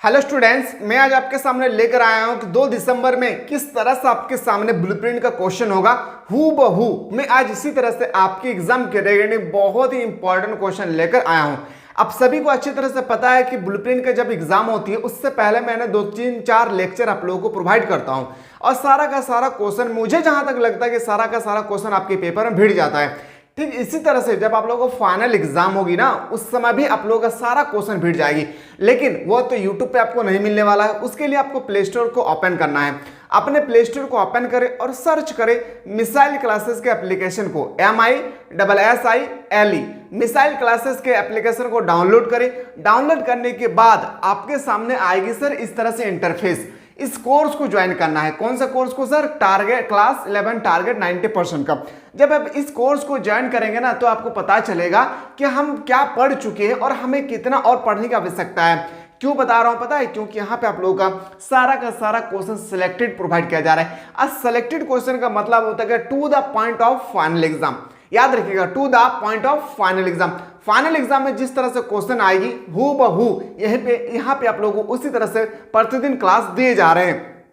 Hello students, मैं आज आपके सामने लेकर आया हूं कि 2 दिसंबर में किस तरह से आपके सामने ब्लूप्रिंट का क्वेश्चन होगा हूबहू। मैं आज इसी तरह से आपके एग्जाम के रिगार्डिंग बहुत ही इंपॉर्टेंट क्वेश्चन लेकर आया हूं। आप सभी को अच्छी तरह से पता है कि ब्लूप्रिंट का जब एग्जाम होती है उससे पहले मैंने 2-3-4 लेक्चर आप लोगों को प्रोवाइड करता हूं और सारा का सारा क्वेश्चन मुझे जहां तक लगता है कि सारा का सारा क्वेश्चन आपके पेपर में भिड़ जाता है। ठीक इसी तरह से जब आप लोगों को फाइनल एग्जाम होगी ना उस समय भी आप लोगों का सारा क्वेश्चन भिड़ जाएगी, लेकिन वो तो यूट्यूब पे आपको नहीं मिलने वाला है। उसके लिए आपको प्ले स्टोर को ओपन करना है। अपने प्ले स्टोर को ओपन करें और सर्च करें मिसाइल क्लासेस के एप्लीकेशन को, MISSILE मिसाइल क्लासेस के एप्लीकेशन को डाउनलोड करें। डाउनलोड करने के बाद आपके सामने आएगी सर इस तरह से इंटरफेस। इस कोर्स को ज्वाइन करना है। कौन सा कोर्स को सर? टारगेट क्लास 11 टारगेट 90% का। जब आप इस कोर्स को ज्वाइन करेंगे ना तो आपको पता चलेगा कि हम क्या पढ़ चुके हैं और हमें कितना और पढ़ने की आवश्यकता है। क्यों बता रहा हूं पता है? क्योंकि यहाँ पे आप लोगों का सारा क्वेश्चन सिलेक्टेड प्रोवाइड किया जा रहा है। आज सिलेक्टेड क्वेश्चन का मतलब होता है to the point of final exam. याद रखिएगा, to the point of final exam. Final exam में जिस तरह से क्वेश्चन आएगी हूबहू यहाँ पे आप लोगों को उसी तरह से प्रतिदिन क्लास दिए जा रहे हैं।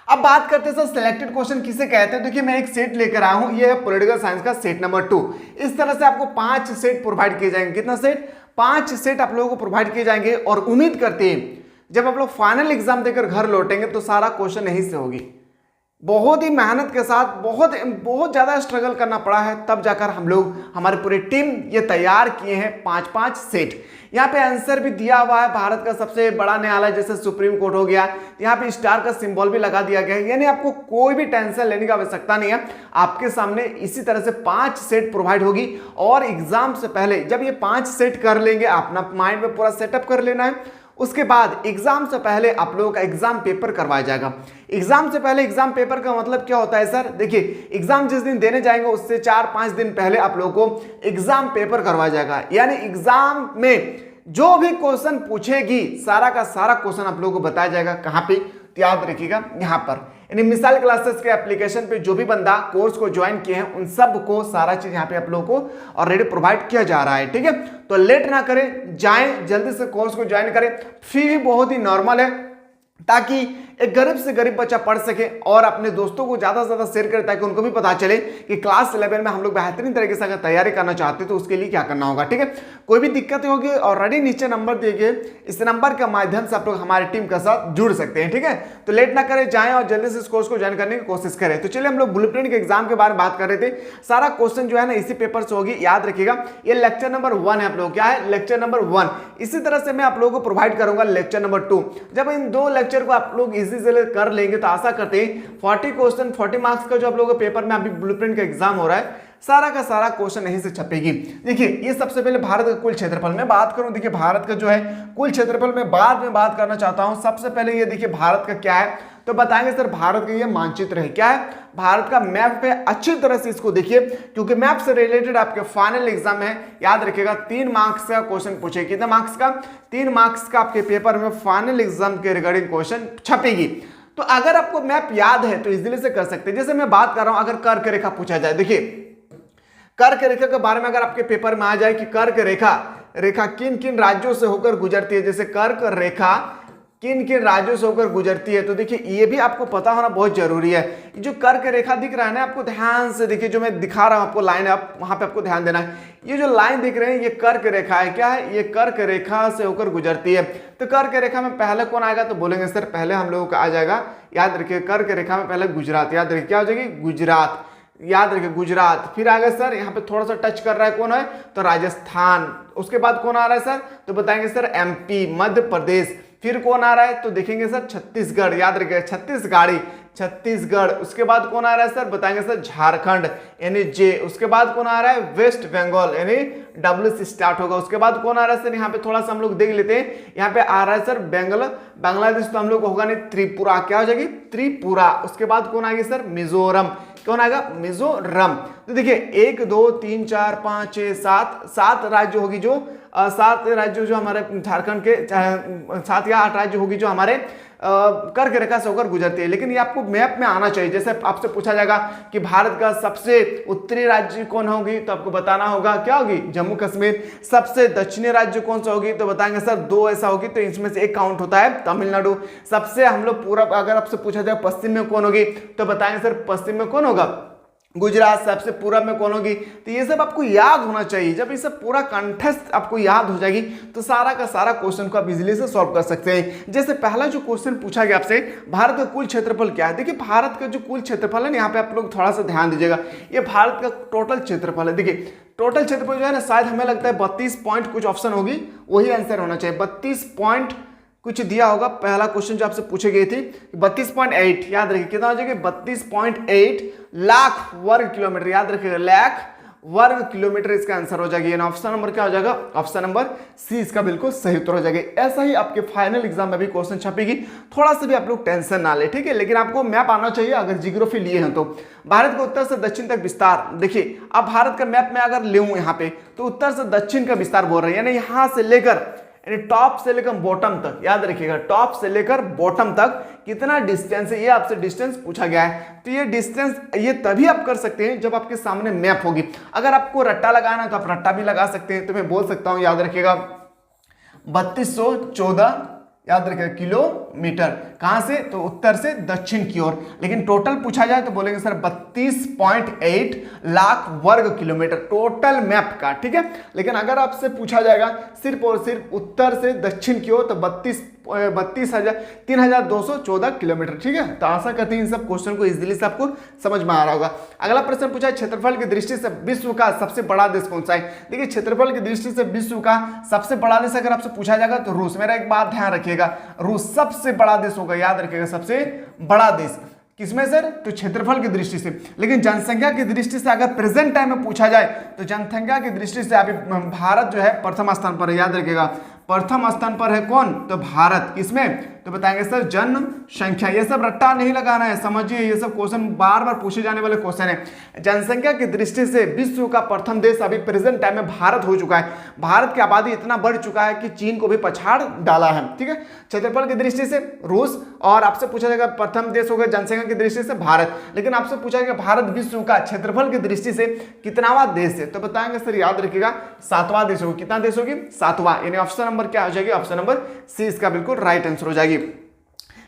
अब बात करते हैं सर सिलेक्टेड क्वेश्चन किसे कहते हैं। देखिए मैं एक सेट लेकर आया हूं, ये है पॉलिटिकल साइंस का सेट नंबर 2। इस तरह से आपको 5 सेट प्रोवाइड किए जाएंगे। कितना सेट? 5 सेट आप लोगों को प्रोवाइड किए जाएंगे और उम्मीद करते हैं जब आप लोग फाइनल एग्जाम देकर घर लौटेंगे तो सारा क्वेश्चन यहीं से होगी। बहुत ही मेहनत के साथ बहुत ज्यादा स्ट्रगल करना पड़ा है, तब जाकर हम लोग हमारी पूरी टीम ये तैयार किए हैं 5-5 सेट। यहाँ पे आंसर भी दिया हुआ है। भारत का सबसे बड़ा न्यायालय जैसे सुप्रीम कोर्ट हो गया, यहाँ पे स्टार का सिंबल भी लगा दिया गया है। यानी आपको कोई भी टेंशन लेने की आवश्यकता नहीं है। आपके सामने इसी तरह से 5 सेट प्रोवाइड होगी और एग्जाम से पहले जब ये 5 सेट कर लेंगे, अपना माइंड में पूरा सेटअप कर लेना है। उसके बाद एग्जाम से पहले आप लोगों का एग्जाम पेपर करवाया जाएगा। एग्जाम से पहले एग्जाम पेपर का मतलब क्या होता है सर? देखिए एग्जाम जिस दिन देने जाएंगे उससे 4-5 दिन पहले आप लोगों को एग्जाम पेपर करवाया जाएगा। यानी एग्जाम में जो भी क्वेश्चन पूछेगी सारा का सारा क्वेश्चन आप लोगों को बताया जाएगा। कहां पे? तो याद रखिएगा यहाँ पर, यानी मिसाइल क्लासेस के एप्लीकेशन पे जो भी बंदा कोर्स को ज्वाइन किए हैं उन सब को सारा चीज यहाँ पे आप लोगों को ऑलरेडी प्रोवाइड किया जा रहा है। ठीक है, तो लेट ना करें, जाएं जल्दी से कोर्स को ज्वाइन करें। फी भी बहुत ही नॉर्मल है ताकि एक गरीब से गरीब बच्चा पढ़ सके और अपने दोस्तों को ज्यादा से ज्यादा शेयर करे ताकि उनको भी पता चले कि क्लास 11 में हम लोग बेहतरीन तरीके से अगर तैयारी करना चाहते हैं तो उसके लिए क्या करना होगा। ठीक है, कोई भी दिक्कत होगी ऑलरेडी नीचे नंबर दिए गए, इस नंबर के माध्यम से आप लोग हमारी टीम के साथ जुड़ सकते हैं। ठीक है, तो लेट ना करें, जाएं और जल्दी से इस कोर्स को ज्वाइन करने की कोशिश करें। तो चलिए हम लोग ब्लूप्रिंट के एग्जाम के बारे में बात कर रहे थे। सारा क्वेश्चन जो है ना इसी पेपर से होगी। याद रखिएगा ये लेक्चर नंबर 1 है। आप लोग क्या है? Lecture number 1। इसी तरह से मैं आप लोगों को प्रोवाइड करूंगा लेक्चर नंबर 2। जब इन 2 लेक्चर को आप लोग इजी से कर लेंगे तो आशा करते हैं 40 क्वेश्चन 40 मार्क्स का जो आप लोगों के पेपर में अभी ब्लूप्रिंट का एग्जाम हो रहा है सारा का सारा क्वेश्चन यहीं से छपेगी। देखिए ये सबसे पहले भारत का कुल क्षेत्रफल में बात करूं। देखिए भारत का जो है कुल क्षेत्रफल में बाद में बात करना चाहता हूं। सबसे पहले ये देखिए भारत का क्या है तो बताएंगे सर भारत का ये मानचित्र है। क्या है? भारत का मैप पे अच्छी तरह से इसको देखिए क्योंकि मैप से रिलेटेड आपके फाइनल एग्जाम में याद रखिएगा 3 मार्क्स का क्वेश्चन पूछे। कितने मार्क्स का? 3 मार्क्स का आपके पेपर में फाइनल एग्जाम के रिगार्डिंग क्वेश्चन छपेगी। तो अगर आपको मैप याद है तो इजीली से कर सकते हैं। जैसे मैं बात कर रहा हूं, अगर कर्क रेखा पूछा जाए, देखिए कर्क रेखा के बारे में अगर आपके पेपर में आ जाए कि कर्क रेखा किन किन राज्यों से होकर गुजरती है, जैसे कर्क रेखा किन किन राज्यों से होकर गुजरती है, तो देखिए ये भी आपको पता होना बहुत जरूरी है। जो कर्क रेखा दिख रहा है ना, आपको ध्यान से देखिए, जो मैं दिखा रहा हूं आपको लाइन, आप वहां पे आपको ध्यान देना है। ये जो लाइन दिख रहे हैं ये कर्क रेखा है। क्या है? ये कर्क रेखा से होकर गुजरती है। तो कर्क रेखा में पहले कौन आएगा तो बोलेंगे सर पहले हम लोगों का आ जाएगा, याद रखिए कर्क रेखा में पहले गुजरात। याद रखिए क्या हो जाएगी? गुजरात। याद रखिए गुजरात। फिर आगे सर यहाँ पे थोड़ा सा टच कर रहा है, कौन है तो राजस्थान। उसके बाद कौन आ रहा है सर तो बताएंगे सर MP मध्य प्रदेश। फिर कौन आ रहा है तो देखेंगे सर छत्तीसगढ़। याद रखिए छत्तीसगढ़। उसके बाद कौन आ रहा है सर बताएंगे सर झारखंड यानी J। उसके बाद कौन आ रहा है? वेस्ट बंगाल यानी W से स्टार्ट होगा। उसके बाद कौन आ रहा है सर? यहाँ पे थोड़ा सा हम लोग देख लेते हैं। यहाँ पे आ रहा है सर बांग्लादेश, तो हम लोग होगा नहीं त्रिपुरा। क्या हो जाएगी? त्रिपुरा। उसके बाद कौन आएगी सर? मिजोरम। कौन आएगा? मिजोरम। तो देखिए 1 2 3 4 5 6 7 राज्य होगी जो 7 राज्य जो हमारे झारखंड के 7 या 8 राज्य होगी जो हमारे कर्क रेखा से होकर गुजरती है। लेकिन ये आपको मैप में आना चाहिए। जैसे आपसे पूछा जाएगा कि भारत का सबसे उत्तरी राज्य कौन होगी, तो आपको बताना होगा क्या होगी, जम्मू कश्मीर। सबसे दक्षिणी राज्य कौन सा होगी, तो बताएंगे सर 2 ऐसा होगी, तो इसमें से एक काउंट होता है तमिलनाडु। सबसे हम लोग पूरब, अगर आपसे पूछा जाए पश्चिम में कौन होगी, तो बताएंगे सर पश्चिम में कौन होगा, गुजरात। सबसे पूरब में कौन होगी, तो ये सब आपको याद होना चाहिए। जब ये सब पूरा कंठस्थ आपको याद हो जाएगी तो सारा का सारा क्वेश्चन को आप इजीली से सॉल्व कर सकते हैं। जैसे पहला जो क्वेश्चन पूछा गया आपसे, भारत का कुल क्षेत्रफल क्या है। देखिए भारत का जो कुल क्षेत्रफल है, यहाँ पे आप लोग थोड़ा सा ध्यान दीजिएगा, ये भारत का टोटल क्षेत्रफल है। देखिए टोटल क्षेत्रफल जो है ना, शायद हमें लगता है 32 पॉइंट कुछ ऑप्शन होगी, वही आंसर होना चाहिए। 32 पॉइंट कुछ दिया होगा। पहला क्वेश्चन जो आपसे पूछे गए थे 32.8, याद रखिए कितना हो जाएगा, 32.8 लाख वर्ग किलोमीटर, याद रखिएगा लाख वर्ग किलोमीटर इसका आंसर हो जाएगा। ऑप्शन नंबर क्या हो जाएगा, ऑप्शन नंबर सी इसका बिल्कुल सही उत्तर हो जाएगा। ऐसा ही आपके फाइनल एग्जाम में भी क्वेश्चन छपेगी, थोड़ा सा भी आप लोग टेंशन ना ले, ठीक है। लेकिन आपको मैप आना चाहिए अगर जियोग्राफी लिए हैं तो। भारत का उत्तर से दक्षिण तक विस्तार, देखिए अब भारत का मैप में अगर लूं यहाँ पे, तो उत्तर से दक्षिण का विस्तार बोल रहे हैं, यानी यहाँ से लेकर, यानी टॉप से लेकर बॉटम तक, याद रखिएगा टॉप से लेकर बॉटम तक कितना डिस्टेंस है, ये आपसे डिस्टेंस पूछा गया है। तो ये डिस्टेंस ये तभी आप कर सकते हैं जब आपके सामने मैप होगी। अगर आपको रट्टा लगाना है तो आप रट्टा भी लगा सकते हैं। तो मैं बोल सकता हूं, याद रखिएगा 3214, याद रखिएगा किलोमीटर, कहां से, तो उत्तर से दक्षिण की ओर। लेकिन टोटल पूछा जाए तो बोलेंगे सर 32.8 लाख वर्ग किलोमीटर टोटल मैप का, ठीक है। लेकिन अगर आपसे पूछा जाएगा सिर्फ और सिर्फ उत्तर से दक्षिण की ओर, तो 32,214 किलोमीटर, ठीक है। तो आशा करते हैं इन सब क्वेश्चन को इजीली से आपको समझ में आ रहा होगा। अगला प्रश्न पूछा है, क्षेत्रफल की दृष्टि से विश्व का सबसे बड़ा देश कौन सा है। देखिए क्षेत्रफल की दृष्टि से विश्व का सबसे बड़ा देश अगर आपसे पूछा जाएगा तो रूस। मेरा एक बात ध्यान रखिएगा, रूस सबसे बड़ा देश होगा, याद रखिएगा सबसे बड़ा देश। किसमें सर, तो क्षेत्रफल की दृष्टि से। लेकिन जनसंख्या की दृष्टि से अगर प्रेजेंट टाइम में पूछा जाए तो जनसंख्या की दृष्टि से अभी भारत जो है प्रथम स्थान पर है, याद रखिएगा प्रथम स्थान पर है कौन, तो भारत। किसमें, तो बताएंगे सर जनसंख्या। ये सब रट्टा नहीं लगाना है, समझिए ये सब क्वेश्चन बार बार पूछे जाने वाले क्वेश्चन है। जनसंख्या की दृष्टि से विश्व का प्रथम देश अभी प्रेजेंट टाइम में भारत हो चुका है। भारत की आबादी इतना बढ़ चुका है कि चीन को भी पछाड़ डाला है, ठीक है। क्षेत्रफल की दृष्टि से रूस, और आपसे पूछा जाएगा प्रथम देश होगा जनसंख्या की दृष्टि से भारत। लेकिन आपसे पूछा जाएगा भारत विश्व का क्षेत्रफल की दृष्टि से कितनावा देश है, तो बताएंगे सर याद रखिएगा 7वां देश होगी। कितना देश होगी, 7वां, यानी ऑप्शन नंबर क्या हो जाएगी, ऑप्शन नंबर सी इसका बिल्कुल राइट आंसर हो जाएगी।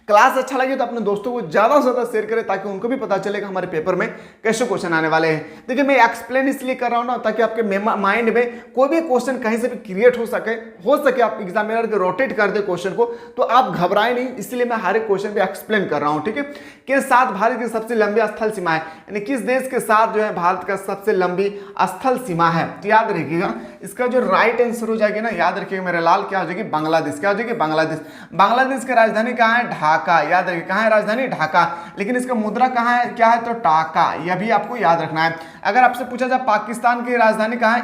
क्लास अच्छा लगे तो अपने दोस्तों को ज्यादा से ज्यादा शेयर करें ताकि उनको भी पता चले कि हमारे पेपर में कैसे क्वेश्चन आने वाले हैं। देखिए मैं एक्सप्लेन इसलिए कर रहा हूं ना ताकि आपके माइंड में कोई भी क्वेश्चन कहीं से भी क्रिएट हो सके आप एग्जामिनर के रोटेट कर दे क्वेश्चन को, तो आप घबराए नहीं। इसलिए मैं हर एक क्वेश्चन पे एक्सप्लेन कर रहा हूं, ठीक है। के साथ भारत की सबसे लंबी स्थल सीमा है, यानी किस देश के साथ जो है भारत का सबसे लंबी स्थल सीमा है, तो याद रखिएगा इसका जो राइट आंसर हो जाएगी ना, याद रखिएगा मेरे लाल, क्या हो जाएगी, बांग्लादेश। क्या हो जाएगी, बांग्लादेश। बांग्लादेश की राजधानी कहाँ है, ढाका, याद रखिए कहाँ है राजधानी, ढाका। लेकिन इसका मुद्रा कहाँ है, क्या है, तो टाका, यह भी आपको याद रखना है। अगर आपसे पूछा जाए पाकिस्तान की राजधानी कहाँ है,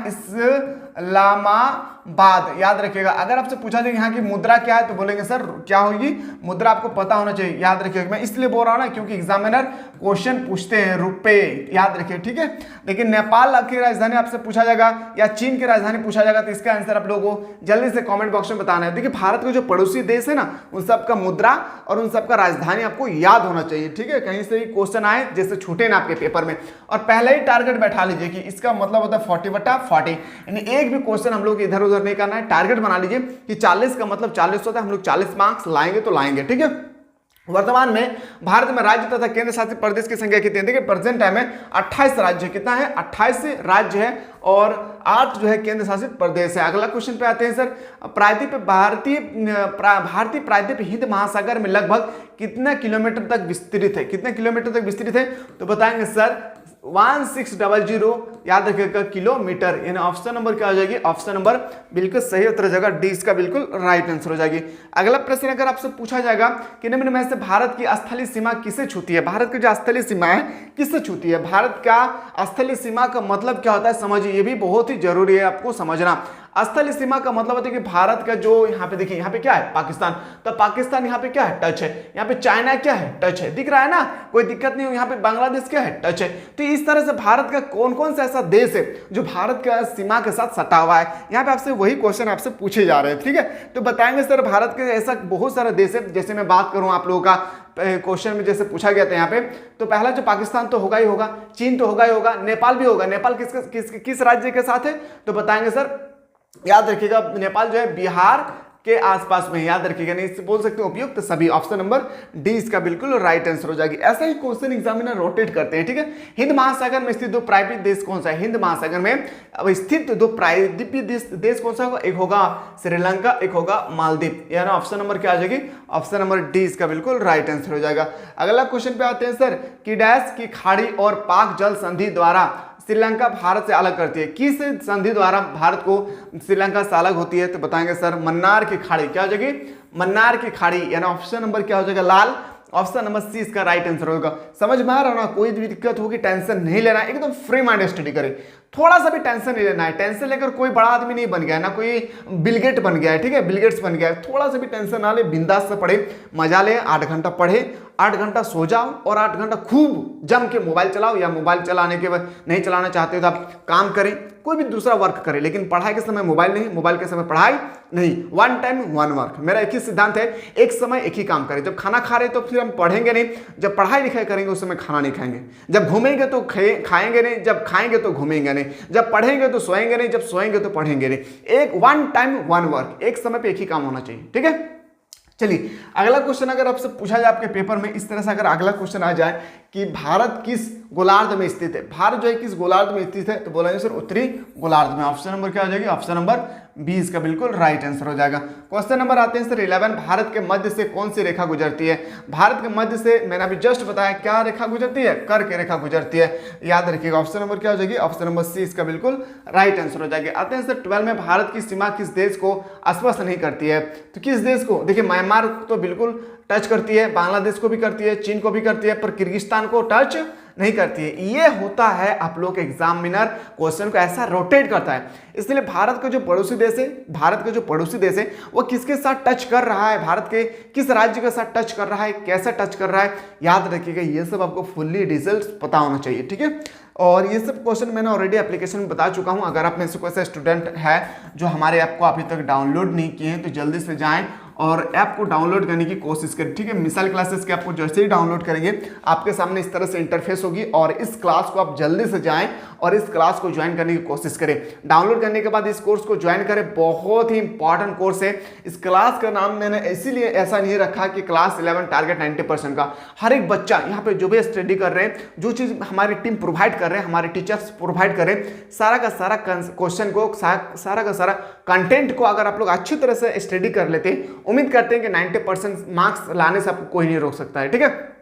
इस्लामाबाद, याद रखिएगा। अगर आपसे पूछा जाए यहाँ की मुद्रा क्या है, तो बोलेंगे सर क्या होगी, मुद्रा आपको पता होना चाहिए, याद रखिएगा। मैं इसलिए बोल रहा हूँ ना क्योंकि एग्जामिनर क्वेश्चन पूछते हैं रुपए, याद रखिए, ठीक है। लेकिन नेपाल की राजधानी आपसे पूछा जाएगा या चीन की राजधानी पूछा जाएगा तो इसका आंसर आप लोगों को जल्दी से कमेंट बॉक्स में बताना है। देखिए भारत के जो पड़ोसी देश है ना, उन सबका मुद्रा और उन सबका राजधानी आपको याद होना चाहिए, ठीक है। कहीं से भी क्वेश्चन आए जैसे छूटे ना आपके पेपर में, और पहले ही टारगेट बैठा लीजिए कि इसका मतलब होता है 40/40, यानी एक भी क्वेश्चन हम लोग इधर उधर नहीं करना है। टारगेट बना लीजिए कि 40 का मतलब 40 होता है, हम लोग 40 मार्क्स लाएंगे तो लाएंगे, ठीक है। वर्तमान में भारत में राज्य तथा केंद्र शासित प्रदेश की संख्या कितनी है, देखिए प्रेजेंट टाइम में 28 राज्य, कितना है, 28 राज्य है और 8 जो है केंद्र शासित प्रदेश है। अगला क्वेश्चन पे आते हैं सर, भारतीय प्रायद्वीप हिंद महासागर में लगभग कितना किलोमीटर तक विस्तृत है, कितने किलोमीटर तक विस्तृत है, तो बताएंगे सर 1600, याद रखिएगा किलोमीटर, यानी ऑप्शन नंबर क्या हो जाएगी, ऑप्शन नंबर बिल्कुल सही उत्तर हो जाएगा, डी इसका बिल्कुल राइट आंसर हो जाएगी। अगला प्रश्न अगर आपसे पूछा जाएगा कि निम्न में से भारत की स्थलीय सीमा किसे छूती है, भारत की जो स्थलीय सीमा है किससे छूती है, भारत का स्थलीय सीमा का मतलब क्या होता है समझिए, ये भी बहुत ही जरूरी है आपको समझना। स्थलीय सीमा का मतलब होता है कि भारत का जो यहाँ पे देखिए, यहाँ पे क्या है पाकिस्तान, तो पाकिस्तान यहाँ पे क्या है टच है, यहाँ पे चाइना क्या है टच है, दिख रहा है ना, कोई दिक्कत नहीं हो। यहाँ पे बांग्लादेश क्या है टच है। तो इस तरह से भारत का कौन कौन सा ऐसा देश है जो भारत का सीमा के साथ सटा हुआ है, यहाँ पे आपसे वही क्वेश्चन आपसे पूछे जा रहे हैं। ठीक है, तो बताएंगे सर भारत के ऐसा बहुत सारा देश है। जैसे मैं बात करूं आप लोगों का क्वेश्चन में जैसे पूछा गया था यहाँ पे, तो पहला जो पाकिस्तान तो होगा ही होगा, चीन तो होगा ही होगा, नेपाल भी होगा। नेपाल किस राज्य के साथ है, तो बताएंगे सर, याद रखिएगा नेपाल जो है बिहार के आसपास में, याद रखिएगा, नहीं बोल सकते उपयुक्त तो सभी। ऑप्शन नंबर डी इसका बिल्कुल राइट आंसर हो जाएगी। ऐसा ही क्वेश्चन एग्जामिनर रोटेट करते हैं। ठीक है, हिंद महासागर में स्थित दो प्रायद्वीपीय देश कौन सा है, हिंद महासागर में अब स्थित दो प्रायद्वीपीय देश कौन सा होगा, एक होगा श्रीलंका, एक होगा मालदीव, यानी ऑप्शन नंबर क्या आ जाएगी, ऑप्शन नंबर डी इसका बिल्कुल राइट आंसर हो जाएगा। अगला क्वेश्चन पे आते हैं सर, कि डैश की खाड़ी और पाक जल संधि द्वारा श्रीलंका भारत से अलग करती है, किस संधि द्वारा भारत को श्रीलंका से अलग होती है, तो बताएंगे सर मन्नार की खाड़ी, क्या हो जाएगी, मन्नार की खाड़ी, यानी ऑप्शन नंबर क्या हो जाएगा लाल, ऑप्शन नंबर सी इसका राइट आंसर होगा। समझ में आ रहा है ना, कोई भी दिक्कत होगी टेंशन नहीं लेना, एकदम फ्री माइंड स्टडी करें, थोड़ा सा भी टेंशन नहीं लेना है। टेंशन लेकर कोई बड़ा आदमी नहीं बन गया है ना, कोई बिलगेट बन गया है, ठीक है, बिलगेट्स बन गया है। थोड़ा सा भी टेंशन ना ले, बिंदास से पढ़े, मजा ले, 8 घंटा पढ़े, 8 घंटा सो जाओ और 8 घंटा खूब जम के मोबाइल चलाओ, या मोबाइल चलाने के बाद नहीं चलाना चाहते हो तो आप काम करें, कोई भी दूसरा वर्क करें, लेकिन पढ़ाई के समय मोबाइल नहीं, मोबाइल के समय पढ़ाई नहीं। 1 टाइम 1 वर्क, मेरा एक ही सिद्धांत है, एक समय एक ही काम करें। जब खाना खा रहे तो फिर हम पढ़ेंगे नहीं, जब पढ़ाई लिखाई करेंगे उस समय खाना नहीं खाएंगे, जब घूमेंगे तो खाएंगे नहीं, जब खाएंगे तो घूमेंगे नहीं, जब पढ़ेंगे तो सोएंगे नहीं, जब सोएंगे तो पढ़ेंगे नहीं। एक 1 टाइम 1 वर्क, एक समय पे एक ही काम होना चाहिए। ठीक है, चलिए अगला क्वेश्चन अगर आपसे पूछा जाए आपके पेपर में इस तरह से, अगर अगला क्वेश्चन आ जाए कि भारत किस गोलार्ध में स्थित है, भारत जो है किस गोलार्ध में स्थित है, तो बोलेंगे सर उत्तरी गोलार्ध में। ऑप्शन नंबर क्या हो जाएगी, ऑप्शन नंबर बी इसका बिल्कुल राइट आंसर हो जाएगा। क्वेश्चन नंबर आते हैं सर 11, भारत के मध्य से कौन सी रेखा गुजरती है, भारत के मध्य से मैंने अभी जस्ट बताया क्या रेखा गुजरती है, कर्क रेखा गुजरती है, याद रखिएगा। ऑप्शन नंबर क्या हो जाएगी, ऑप्शन नंबर सी इसका बिल्कुल राइट आंसर हो जाएगा। आते हैं सर 12 में, भारत की सीमा किस देश को स्पर्श नहीं करती है, तो किस देश को, देखिए म्यांमार तो बिल्कुल टच करती है, बांग्लादेश को भी करती है, चीन को भी करती है, पर किर्गिस्तान को टच नहीं करती है। ये होता है आप लोग एग्जामिनर क्वेश्चन को ऐसा रोटेट करता है, इसलिए भारत का जो पड़ोसी देश है, भारत का जो पड़ोसी देश है वो किसके साथ टच कर रहा है, भारत के किस राज्य के साथ टच कर रहा है, कैसे टच कर रहा है, याद रखिएगा। ये सब आपको फुल्ली डिटेल्स पता होना चाहिए। ठीक है, और ये सब क्वेश्चन मैंने ऑलरेडी एप्लीकेशन में बता चुका हूं। अगर आप में से कोई ऐसा स्टूडेंट है जो हमारे ऐप को अभी तक डाउनलोड नहीं किए हैं तो जल्दी से जाएं और ऐप को डाउनलोड करने की कोशिश करें। ठीक है, मिसाल क्लासेस के ऐप को जैसे ही डाउनलोड करेंगे आपके सामने इस तरह से इंटरफेस होगी, और इस क्लास को आप जल्दी से जाएं और इस क्लास को ज्वाइन करने की कोशिश करें। डाउनलोड करने के बाद इस कोर्स को ज्वाइन करें, बहुत ही इंपॉर्टेंट कोर्स है। इस क्लास का नाम मैंने इसीलिए ऐसा नहीं रखा कि क्लास 11 टारगेट 90% का। हर एक बच्चा यहाँ पे जो भी स्टडी कर रहे हैं, जो चीज़ हमारी टीम प्रोवाइड कर रहे हैं, हमारे टीचर्स प्रोवाइड कर रहे हैं, सारा का सारा क्वेश्चन को, सारा का सारा कंटेंट को अगर आप लोग अच्छी तरह से स्टडी कर लेते हैं, उम्मीद करते हैं कि 90% मार्क्स लाने से आपको कोई नहीं रोक सकता है। ठीक है,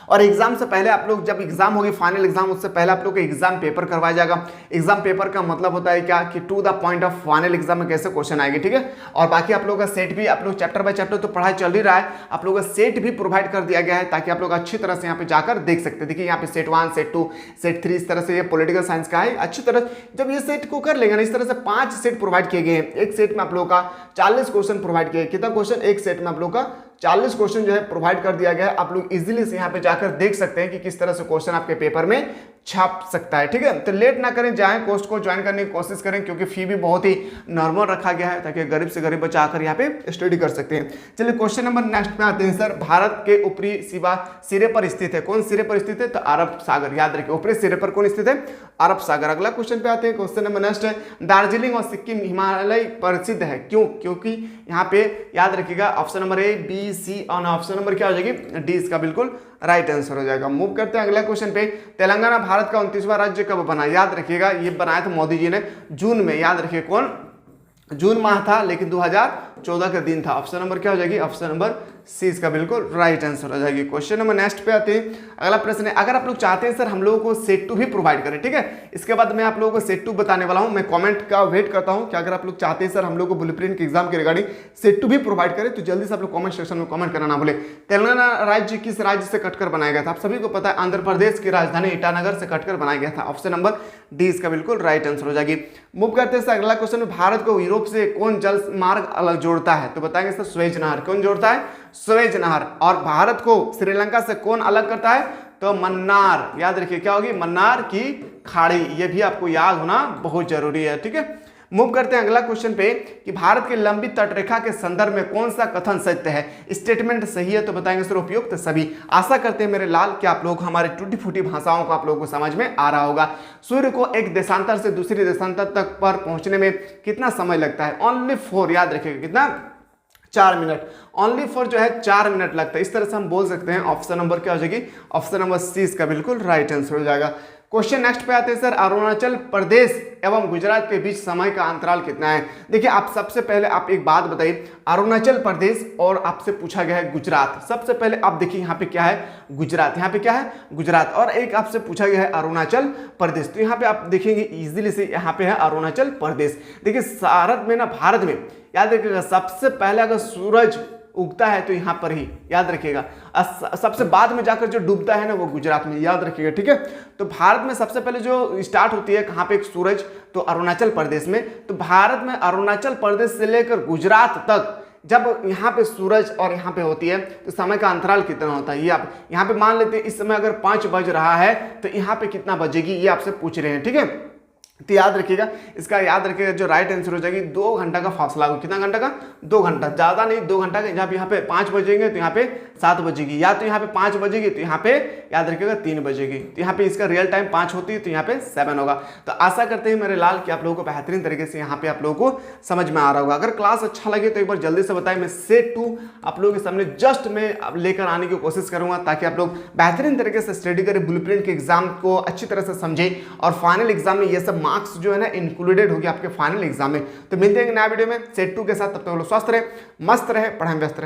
और एग्जाम से पहले आप लोग, जब एग्जाम होगी फाइनल एग्जाम, उससे पहले आप लोग को एग्जाम पेपर करवाया जाएगा। एग्जाम पेपर का मतलब होता है क्या, कि to the point of final exam में कैसे क्वेश्चन आएंगे। ठीक है, और बाकी आप लोगों का सेट भी, आप लोग चैप्टर बाय चैप्टर तो पढ़ाई चल ही रहा है, आप लोगों का सेट भी प्रोवाइड कर दिया गया है ताकि आप लोग अच्छी तरह से यहाँ पे जाकर देख सकते हैं। देखिए यहाँ पे सेट 1, सेट 2, सेट 3, इस तरह से ये पॉलिटिकल साइंस का है। अच्छी तरह जब ये सेट को कर लेंगे ना, इस तरह से 5 सेट प्रोवाइड किए गए हैं। एक सेट में आप लोगों का 40 क्वेश्चन प्रोवाइड किए, कितना क्वेश्चन, एक सेट में आप लोग का 40 क्वेश्चन जो है प्रोवाइड कर दिया गया है। आप लोग इजीली से यहाँ पे जाकर देख सकते हैं कि किस तरह से क्वेश्चन आपके पेपर में छाप सकता है। ठीक है, तो लेट ना करें, जाएं कोर्स को ज्वाइन करने की कोशिश करें, क्योंकि फी भी बहुत ही नॉर्मल रखा गया है ताकि गरीब से गरीब बच्चा आकर यहाँ पे स्टडी कर सकते हैं। चलिए क्वेश्चन नंबर नेक्स्ट पे आते हैं सर, भारत के ऊपरी सिरे पर स्थित है, कौन सिरे पर स्थित है, तो अरब सागर। याद रखिए ऊपरी सिरे पर कौन स्थित है, अरब सागर। अगला क्वेश्चन पे आते हैं, क्वेश्चन नंबर नेक्स्ट है, दार्जिलिंग और सिक्किम हिमालय प्रसिद्ध है, क्यों, क्योंकि यहाँ पे याद रखिएगा ऑप्शन नंबर ए, बी, सी और ऑप्शन नंबर क्या हो जाएगी, डी इसका बिल्कुल राइट आंसर हो जाएगा। मूव करते हैं अगला क्वेश्चन पे, तेलंगाना भारत का 29वां राज्य कब बना, याद रखिएगा ये बनाया था मोदी जी ने जून में, याद रखिए कौन, जून माह था, लेकिन 2000 14 का दिन था। ऑप्शन नंबर क्या हो जाएगी, ऑप्शन नंबर सी इसका बिल्कुल राइट आंसर हो जाएगी। क्वेश्चन नंबर नेक्स्ट पे आते हैं। अगला प्रश्न है, अगर आप लोग चाहते हैं सर हम लोगों को सेट 2 भी प्रोवाइड करें, ठीक है, इसके बाद मैं आप लोगों को सेट 2 बताने वाला हूं। मैं कमेंट का वेट करता हूं कि अगर आप लोग चाहते हैं सर हम लोग को ब्लूप्रिंट के एग्जाम के रिगार्डिंग सेट 2 भी प्रोवाइड करें तो जल्दी से आप लोग कमेंट सेक्शन में कमेंट करना ना भूले। तेलंगाना राज्य किस राज्य से कटकर बनाया गया था? आप सभी को पता है आंध्र प्रदेश की राजधानी ईटानगर से कटकर बनाया गया था। ऑप्शन नंबर डी इसका बिल्कुल राइट आंसर हो जाएगी। मूव करते हैं अगला क्वेश्चन, भारत को यूरोप से कौन जल मार्ग अलग जोड़ता है? तो बताएंगे सर स्वेज नहर। कौन जोड़ता है? स्वेज नहर। और भारत को श्रीलंका से कौन अलग करता है? तो मन्नार। याद रखिए क्या होगी, मन्नार की खाड़ी। ये भी आपको याद होना बहुत जरूरी है, ठीक है। मूव करते हैं अगला क्वेश्चन पे कि भारत की लंबी तटरेखा के संदर्भ में कौन सा कथन सत्य है? स्टेटमेंट सही है तो बताएंगे सर उपयुक्त सभी। आशा करते हैं मेरे लाल कि आप लोग को हमारे टूटी फूटी भाषाओं को आप लोगों को समझ में आ रहा होगा। सूर्य को एक देशांतर से दूसरी देशांतर तक पर पहुंचने में कितना समय लगता है? ओनली 4। याद रखिएगा कितना? 4 मिनट। ओनली फॉर जो है 4 मिनट लगता है। इस तरह से हम बोल सकते हैं। ऑप्शन नंबर क्या हो जाएगी? ऑप्शन नंबर सी इसका बिल्कुल राइट आंसर हो जाएगा। क्वेश्चन नेक्स्ट पे आते हैं सर, अरुणाचल प्रदेश एवं गुजरात के बीच समय का अंतराल कितना है? देखिए आप सबसे पहले आप एक बात बताइए, अरुणाचल प्रदेश और आपसे पूछा गया है गुजरात। सबसे पहले आप देखिए यहाँ पे क्या है, गुजरात। यहाँ पे क्या है? गुजरात। और एक आपसे पूछा गया है अरुणाचल प्रदेश। तो यहाँ पे आप देखेंगे इजीली से यहाँ पे है अरुणाचल प्रदेश। देखिए भारत में ना, भारत में याद रखिएगा सबसे पहले अगर सूरज उगता है तो यहाँ पर ही, याद रखिएगा। सबसे बाद में जाकर जो डूबता है ना वो गुजरात में, याद रखिएगा, ठीक है। तो भारत में सबसे पहले जो स्टार्ट होती है कहाँ पे एक सूरज, तो अरुणाचल प्रदेश में। तो भारत में अरुणाचल प्रदेश से लेकर गुजरात तक जब यहाँ पे सूरज और यहाँ पे होती है तो समय का अंतराल कितना होता है? ये आप यहाँ पे मान लेते हैं इस समय अगर 5 बज रहा है तो यहाँ पे कितना बजेगी, ये आपसे पूछ रहे हैं, ठीक है। तो याद रखिएगा, इसका याद रखिएगा जो राइट आंसर हो जाएगी 2 घंटा का फासला होगा। कितना घंटा का? 2 घंटा, ज्यादा नहीं, 2 घंटा का। जब यहाँ पे 5 बजेंगे तो यहाँ पे 7 बजेगी, या तो यहाँ पे 5 बजेगी तो यहाँ पे याद रखिएगा 3 बजेगी। तो यहाँ पे इसका रियल टाइम 5 होती है तो यहाँ पे 7 होगा। तो आशा करते हैं मेरे लाल कि आप लोगों को बेहतरीन तरीके से यहाँ पे आप लोगों को समझ में आ रहा होगा। अगर क्लास अच्छा लगे तो एक बार जल्दी से बताएं। मैं सेट 2 आप लोगों के सामने जस्ट मैं लेकर आने की कोशिश करूंगा ताकि आप लोग बेहतरीन तरीके से स्टडी करें, ब्लूप्रिंट के एग्जाम को अच्छी तरह से समझें और फाइनल एग्जाम में ये सब मार्क्स जो है ना इंक्लूडेड होगी आपके फाइनल एग्जाम में। तो मिलते हैं नया वीडियो में सेट 2 के साथ। तब तक लोग स्वस्थ रहे, मस्त रहे, पढ़ाई में व्यस्त रहे।